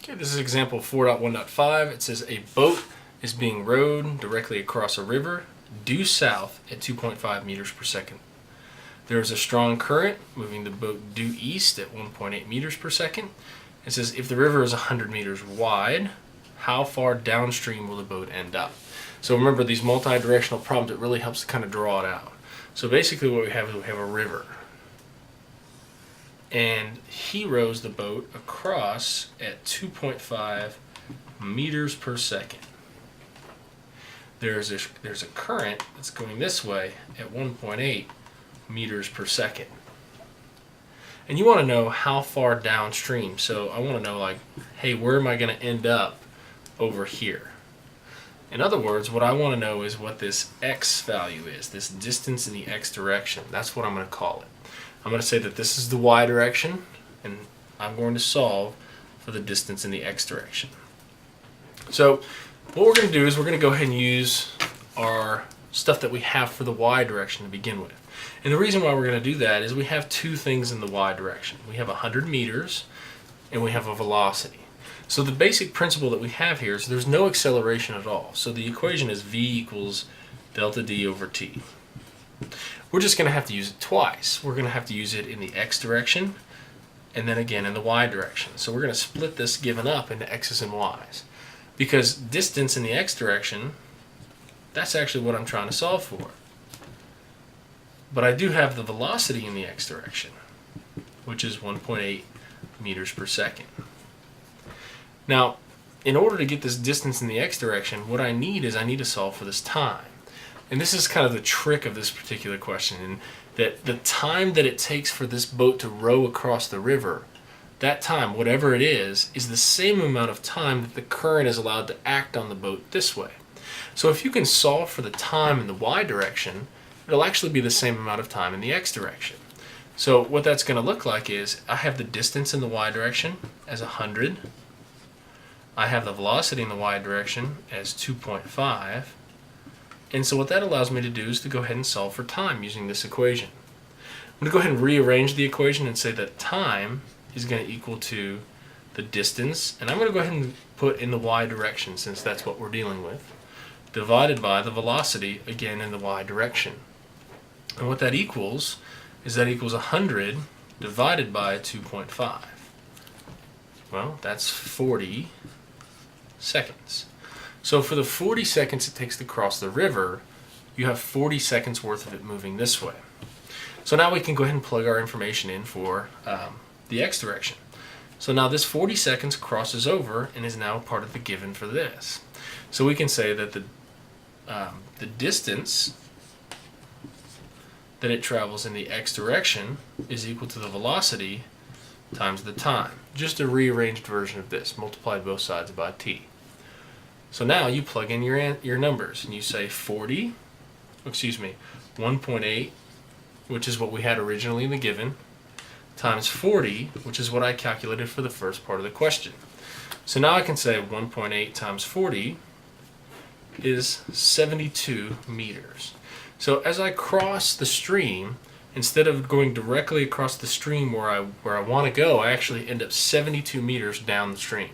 Okay, this is example 4.1.5. It says a boat is being rowed directly across a river due south at 2.5 meters per second. There is a strong current moving the boat due east at 1.8 meters per second. It says if the river is 100 meters wide, how far downstream will the boat end up? So remember, these multi-directional problems, it really helps to kind of draw it out. So basically what we have is we have a river. And he rows the boat across at 2.5 meters per second. There's a current that's going this way at 1.8 meters per second. And you want to know how far downstream. So I want to know, like, hey, where am I going to end up over here? In other words, what I want to know is what this x value is, this distance in the x direction. That's what I'm going to call it. I'm going to say that this is the y direction, and I'm going to solve for the distance in the x direction. So what we're going to do is we're going to go ahead and use our stuff that we have for the y direction to begin with. And the reason why we're going to do that is we have two things in the y direction. We have 100 meters and we have a velocity. So the basic principle that we have here is there's no acceleration at all. So the equation is v equals delta d over t. We're just going to have to use it twice. We're going to have to use it in the x direction and then again in the y direction. So we're going to split this given up into x's and y's. Because distance in the x direction, that's actually what I'm trying to solve for. But I do have the velocity in the x direction, which is 1.8 meters per second. Now, in order to get this distance in the x direction, what I need to solve for this time. And this is kind of the trick of this particular question, in that the time that it takes for this boat to row across the river, that time, whatever it is the same amount of time that the current is allowed to act on the boat this way. So if you can solve for the time in the y direction, it'll actually be the same amount of time in the x direction. So what that's going to look like is I have the distance in the y direction as 100. I have the velocity in the y direction as 2.5. And so what that allows me to do is to go ahead and solve for time using this equation. I'm going to go ahead and rearrange the equation and say that time is going to equal to the distance, and I'm going to go ahead and put in the y direction since that's what we're dealing with, divided by the velocity, again in the y direction. And what that equals is 100 divided by 2.5. Well, that's 40 seconds. So for the 40 seconds it takes to cross the river, you have 40 seconds worth of it moving this way. So now we can go ahead and plug our information in for the x direction. So now this 40 seconds crosses over and is now part of the given for this. So we can say that the distance that it travels in the x direction is equal to the velocity times the time. Just a rearranged version of this, multiplied both sides by t. So now you plug in your numbers and you say 1.8, which is what we had originally in the given, times 40, which is what I calculated for the first part of the question. So now I can say 1.8 times 40 is 72 meters. So as I cross the stream, instead of going directly across the stream where I want to go, I actually end up 72 meters down the stream.